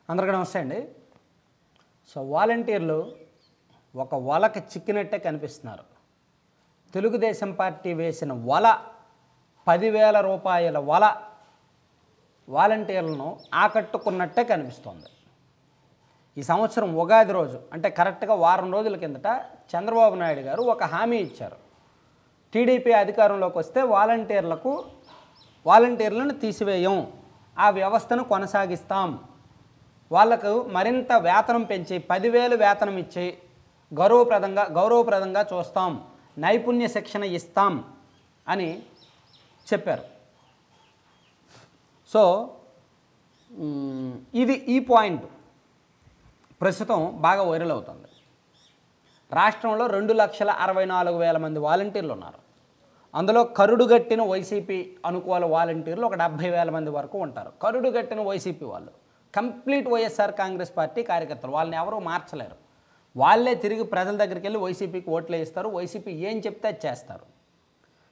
అందరికీ నమస్తే అండి. సో వాలంటీర్లు ఒక వలకి చిక్కినట్టే కనిపిస్తున్నారు. తెలుగుదేశం పార్టీ వేసిన వల 10,000 రూపాయల వల వాలంటీర్లను ఆకట్టుకున్నట్టే కనిపిస్తోంది. ఈ సంవత్సరం ఉగాది రోజు అంటే కరెక్ట్గా వారం రోజుల కిందట చంద్రబాబు నాయుడు గారు ఒక హామీ ఇచ్చారు. టీడీపీ అధికారంలోకి వస్తే వాలంటీర్లను తీసివేయం, ఆ వ్యవస్థను కొనసాగిస్తాం, వాళ్లకు మరింత వేతనం పెంచి 10,000 వేతనం ఇచ్చి గౌరవప్రదంగా చూస్తాం, నైపుణ్య శిక్షణ ఇస్తాం అని చెప్పారు. సో ఈ పాయింట్ ప్రస్తుతం బాగా వైరల్ అవుతుంది. రాష్ట్రంలో 2,64,000 మంది వాలంటీర్లు ఉన్నారు. అందులో కరుడుగట్టిన వైసీపీ అనుకూల వాలంటీర్లు ఒక 70,000 మంది వరకు ఉంటారు. కరుడుగట్టిన వైసీపీ వాళ్ళు కంప్లీట్ వైఎస్ఆర్ కాంగ్రెస్ పార్టీ కార్యకర్తలు, వాళ్ళని ఎవరూ మార్చలేరు. వాళ్ళే తిరిగి ప్రజల దగ్గరికి వెళ్ళి వైసీపీకి ఓట్లు వేస్తారు, వైసీపీ ఏం చెప్తే అది చేస్తారు.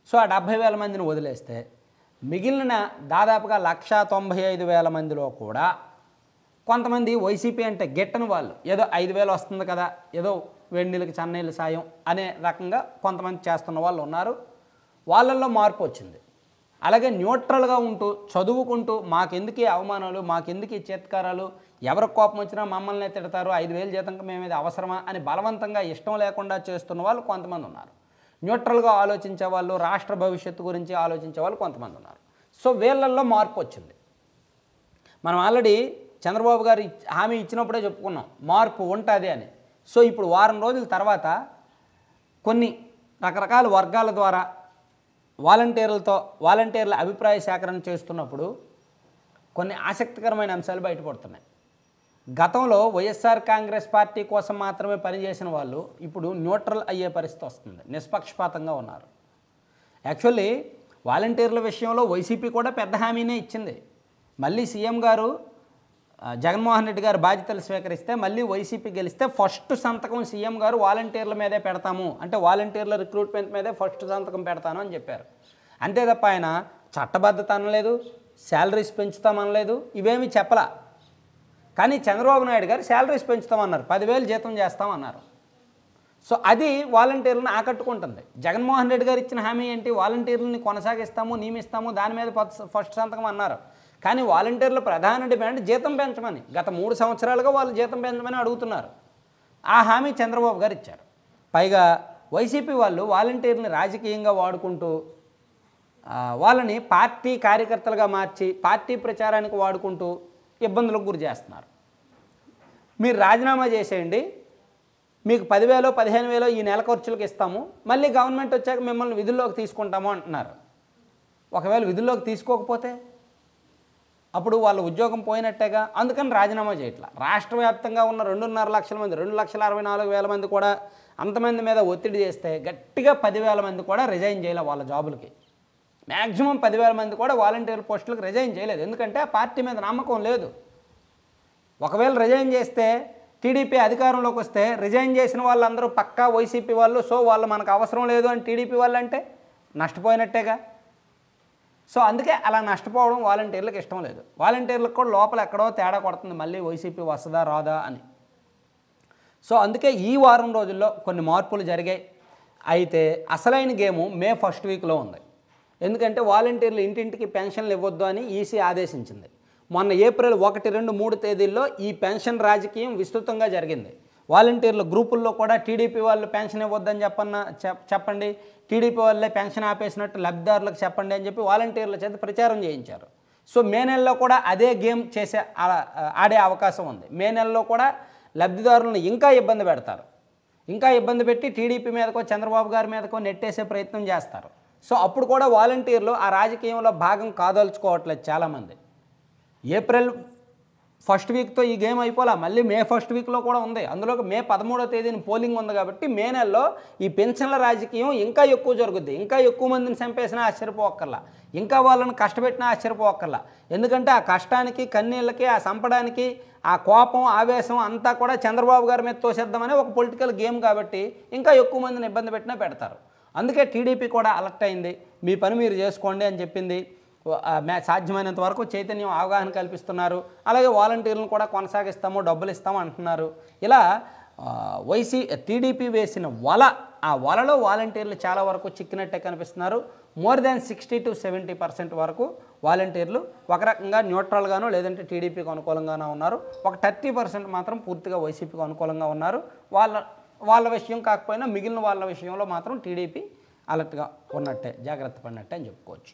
సో ఆ 70,000 మందిని వదిలేస్తే మిగిలిన దాదాపుగా 195,000 మందిలో కూడా కొంతమంది వైసీపీ అంటే గిట్టని వాళ్ళు, ఏదో 5,000 వస్తుంది కదా, ఏదో వేడినీళ్ళకి చన్నీళ్ళకి సాయం అనే రకంగా కొంతమంది చేస్తున్న వాళ్ళు ఉన్నారు. వాళ్ళల్లో మార్పు వచ్చింది. అలాగే న్యూట్రల్గా ఉంటూ చదువుకుంటూ మాకెందుకు ఈ అవమానాలు, మాకెందుకు ఈ చేత్కారాలు, ఎవరికి కోపం వచ్చినా మమ్మల్ని తిడతారు, 5,000 జీతంగా మేము ఇది అవసరమా అని బలవంతంగా ఇష్టం లేకుండా చేస్తున్న వాళ్ళు కొంతమంది ఉన్నారు. న్యూట్రల్గా ఆలోచించే వాళ్ళు, రాష్ట్ర భవిష్యత్తు గురించి ఆలోచించే వాళ్ళు కొంతమంది ఉన్నారు. సో వీళ్ళల్లో మార్పు వచ్చింది. మనం ఆల్రెడీ చంద్రబాబు గారు హామీ ఇచ్చినప్పుడే చెప్పుకున్నాం మార్పు ఉంటుంది అని. సో ఇప్పుడు వారం రోజుల తర్వాత కొన్ని రకరకాల వర్గాల ద్వారా వాలంటీర్ల అభిప్రాయ సేకరణ చేస్తున్నప్పుడు కొన్ని ఆసక్తికరమైన అంశాలు బయటపడుతున్నాయి. గతంలో వైఎస్ఆర్ కాంగ్రెస్ పార్టీ కోసం మాత్రమే పనిచేసిన వాళ్ళు ఇప్పుడు న్యూట్రల్ అయ్యే పరిస్థితి వస్తుంది, నిష్పక్షపాతంగా ఉన్నారు. యాక్చువల్లీ వాలంటీర్ల విషయంలో వైసీపీ కూడా పెద్ద హామీనే ఇచ్చింది. మళ్ళీ సీఎం గారు జగన్మోహన్ రెడ్డి గారు బాధ్యతలు స్వీకరిస్తే మళ్ళీ వైసీపీ గెలిస్తే ఫస్ట్ సంతకం సీఎం గారు వాలంటీర్ల మీదే పెడతాము, అంటే వాలంటీర్ల రిక్రూట్మెంట్ మీదే ఫస్ట్ సంతకం పెడతాను అని చెప్పారు. అంతే తప్ప ఆయన చట్టబద్ధత అనలేదు, శాలరీస్ పెంచుతామనలేదు, ఇవేమీ చెప్పలా. కానీ చంద్రబాబు నాయుడు గారు శాలరీస్ పెంచుతామన్నారు, 10,000 జీతం చేస్తామన్నారు. సో అది వాలంటీర్లను ఆకట్టుకుంటుంది. జగన్మోహన్ రెడ్డి గారు ఇచ్చిన హామీ ఏంటి, వాలంటీర్లని కొనసాగిస్తాము, నియమిస్తాము, దాని మీద ఫస్ట్ సంతకం అన్నారు. కానీ వాలంటీర్ల ప్రధాన డిమాండ్ జీతం పెంచమని, గత 3 సంవత్సరాలుగా వాళ్ళు జీతం పెంచమని అడుగుతున్నారు. ఆ హామీ చంద్రబాబు గారు ఇచ్చారు. పైగా వైసీపీ వాళ్ళు వాలంటీర్ని రాజకీయంగా వాడుకుంటూ వాళ్ళని పార్టీ కార్యకర్తలుగా మార్చి పార్టీ ప్రచారానికి వాడుకుంటూ ఇబ్బందులకు గురి చేస్తున్నారు. మీరు రాజీనామా చేసేయండి, మీకు 10,000 15,000 ఈ నెల ఖర్చులకు ఇస్తాము, మళ్ళీ గవర్నమెంట్ వచ్చాక మిమ్మల్ని విధుల్లోకి తీసుకుంటాము అంటున్నారు. ఒకవేళ విధుల్లోకి తీసుకోకపోతే అప్పుడు వాళ్ళ ఉద్యోగం పోయినట్టేగా. అందుకని రాజీనామా చేయట్లా. రాష్ట్ర వ్యాప్తంగా ఉన్న 2.5 లక్షల మంది, 2,64,000 మంది కూడా అంతమంది మీద ఒత్తిడి చేస్తే గట్టిగా 10,000 మంది కూడా రిజైన్ చేయలే వాళ్ళ జాబులకి. మ్యాక్సిమం 10,000 మంది కూడా వాలంటీర్ పోస్టులకు రిజైన్ చేయలేదు, ఎందుకంటే ఆ పార్టీ మీద నమ్మకం లేదు. ఒకవేళ రిజైన్ చేస్తే టీడీపీ అధికారంలోకి వస్తే రిజైన్ చేసిన వాళ్ళందరూ పక్కా వైసీపీ వాళ్ళు, సో వాళ్ళు మనకు అవసరం లేదు అని టీడీపీ వాళ్ళు అంటే నష్టపోయినట్టేగా. సో అందుకే అలా నష్టపోవడం వాలంటీర్లకు ఇష్టం లేదు. వాలంటీర్లకు కూడా లోపల ఎక్కడో తేడా కొడుతుంది, మళ్ళీ వైసీపీ వస్తుందా రాదా అని. సో అందుకే ఈ వారం రోజుల్లో కొన్ని మార్పులు జరిగాయి. అయితే అసలైన గేము మే 1st వీక్లో ఉంది. ఎందుకంటే వాలంటీర్లు ఇంటింటికి పెన్షన్లు ఇవ్వద్దు అని ఈసీ ఆదేశించింది. మొన్న ఏప్రిల్ 1, 2, 3 తేదీల్లో ఈ పెన్షన్ రాజకీయం విస్తృతంగా జరిగింది. వాలంటీర్ల గ్రూపుల్లో కూడా టీడీపీ వాళ్ళు పెన్షన్ ఇవ్వద్దని చెప్పండి, టీడీపీ వాళ్ళే పెన్షన్ ఆపేసినట్టు లబ్ధిదారులకు చెప్పండి అని చెప్పి వాలంటీర్ల చేత ప్రచారం చేయించారు. సో మే నెలలో కూడా అదే గేమ్ ఆడే అవకాశం ఉంది. మే నెలలో కూడా లబ్ధిదారులను ఇంకా ఇబ్బంది పెడతారు, ఇంకా ఇబ్బంది పెట్టి టీడీపీ మీదకో చంద్రబాబు గారి మీదకో నెట్టేసే ప్రయత్నం చేస్తారు. సో అప్పుడు కూడా వాలంటీర్లు ఆ రాజకీయంలో భాగం కాదలుచుకోవట్లేదు చాలామంది. ఏప్రిల్ 1st వీక్తో ఈ గేమ్ అయిపోలా, మళ్ళీ మే 1st వీక్లో కూడా ఉంది. అందులోకి మే 13వ తేదీని పోలింగ్ ఉంది కాబట్టి మే నెలలో ఈ పెన్షన్ల రాజకీయం ఇంకా ఎక్కువ జరుగుద్ది. ఇంకా ఎక్కువ మందిని చంపేసినా ఆశ్చర్యపోక్కర్లా, ఇంకా వాళ్ళని కష్టపెట్టినా ఆశ్చర్యపోక్కర్లా. ఎందుకంటే ఆ కష్టానికి, కన్నీళ్ళకి, ఆ చంపడానికి, ఆ కోపం, ఆవేశం అంతా కూడా చంద్రబాబు గారి మీద తోసేద్దామని ఒక పొలిటికల్ గేమ్ కాబట్టి ఇంకా ఎక్కువ మందిని ఇబ్బంది పెట్టినా పెడతారు. అందుకే టీడీపీ కూడా అలర్ట్ అయింది, మీ పని మీరు చేసుకోండి అని చెప్పింది. సాధ్యమైనంత వరకు చైతన్యం అవగాహన కల్పిస్తున్నారు. అలాగే వాలంటీర్లను కూడా కొనసాగిస్తాము, డబ్బులు ఇస్తాము అంటున్నారు. ఇలా టీడీపీ వేసిన వల, ఆ వలలో వాలంటీర్లు చాలా వరకు చిక్కినట్టే కనిపిస్తున్నారు. మోర్ దాన్ 60 to 70% వరకు వాలంటీర్లు ఒక రకంగా న్యూట్రల్గానో లేదంటే టీడీపీకి అనుకూలంగానో ఉన్నారు. ఒక 30% మాత్రం పూర్తిగా వైసీపీకి అనుకూలంగా ఉన్నారు. వాళ్ళ విషయం కాకపోయినా మిగిలిన వాళ్ళ విషయంలో మాత్రం టీడీపీ అలర్ట్గా ఉన్నట్టే, జాగ్రత్త పడినట్టే అని చెప్పుకోవచ్చు.